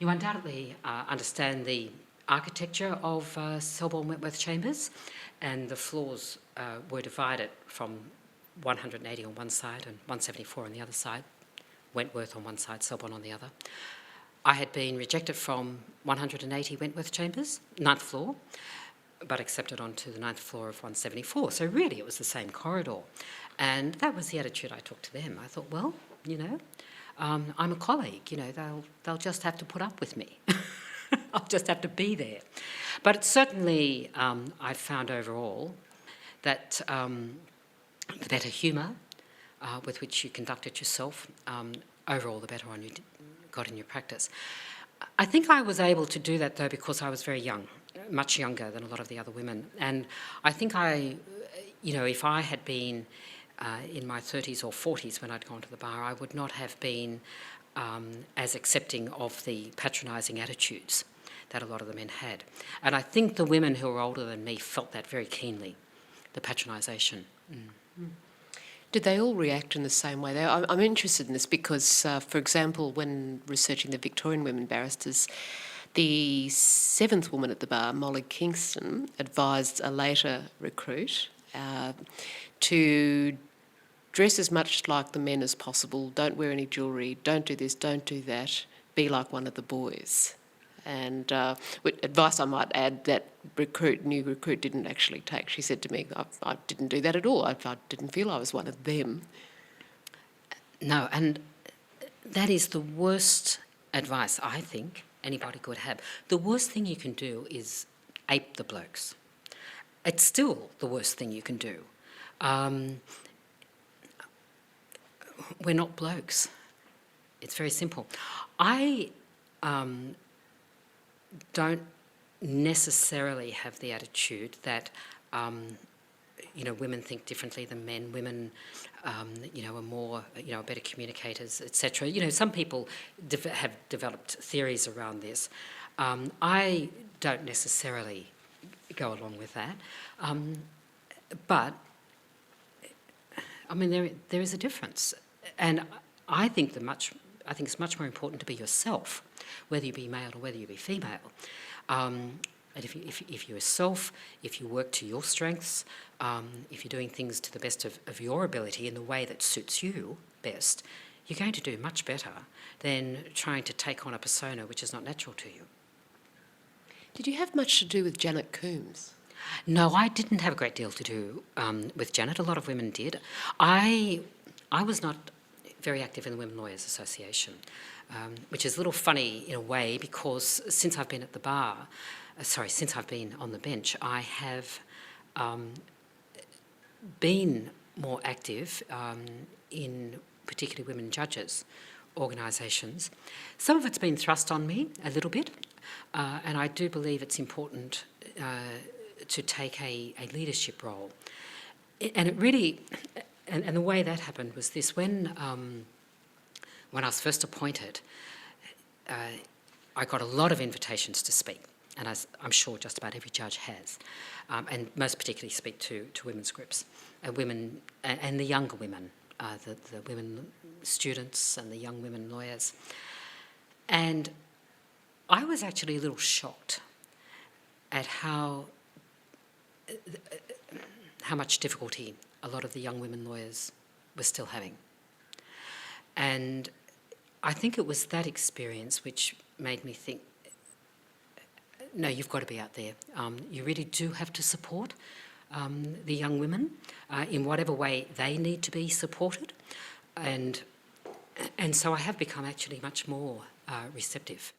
You undoubtedly understand the architecture of Selborne Wentworth Chambers, and the floors were divided from 180 on one side and 174 on the other side, Wentworth on one side, Selborne on the other. I had been rejected from 180 Wentworth Chambers, 9th floor, but accepted onto the 9th floor of 174. So really it was the same corridor. And that was the attitude I took to them. I thought, well, you know, I'm a colleague, you know, they'll just have to put up with me. I'll just have to be there. But certainly I found overall that the better humour with which you conducted yourself, overall the better on you got in your practice. I think I was able to do that though because I was very young, much younger than a lot of the other women. And I think you know, if I had been in my 30s or 40s when I'd gone to the bar, I would not have been as accepting of the patronising attitudes that a lot of the men had. And I think the women who were older than me felt that very keenly, the patronisation. Did they all react in the same way? I'm interested in this because, for example, when researching the Victorian women barristers, the 7th woman at the bar, Molly Kingston, advised a later recruit to dress as much like the men as possible, don't wear any jewellery, don't do this, don't do that, be like one of the boys. And advice I might add that new recruit didn't actually take. She said to me, I didn't do that at all. I didn't feel I was one of them. No, and that is the worst advice I think anybody could have. The worst thing you can do is ape the blokes. It's still the worst thing you can do. We're not blokes. It's very simple. I don't necessarily have the attitude that, you know, women think differently than men. Women, you know, are more, you know, better communicators, etc. You know, some people have developed theories around this. I don't necessarily go along with that. But, I mean, there is a difference. And I think it's much more important to be yourself, whether you be male or whether you be female. And if you're yourself, if you work to your strengths, if you're doing things to the best of your ability in the way that suits you best, you're going to do much better than trying to take on a persona which is not natural to you. Did you have much to do with Janet Coombs? No, I didn't have a great deal to do with Janet. A lot of women did. I was not very active in the Women Lawyers Association, which is a little funny in a way because since I've been at the bar, since I've been on the bench, I have been more active in particularly women judges organisations. Some of it's been thrust on me a little bit, and I do believe it's important to take a leadership role. And it really, and the way that happened was this: when I was first appointed, I got a lot of invitations to speak, and as I'm sure just about every judge has, and most particularly speak to women's groups, women and the younger women, the women students and the young women lawyers. And I was actually a little shocked at how much difficulty a lot of the young women lawyers were still having. And I think it was that experience which made me think, no, you've got to be out there. You really do have to support the young women in whatever way they need to be supported. And so I have become actually much more receptive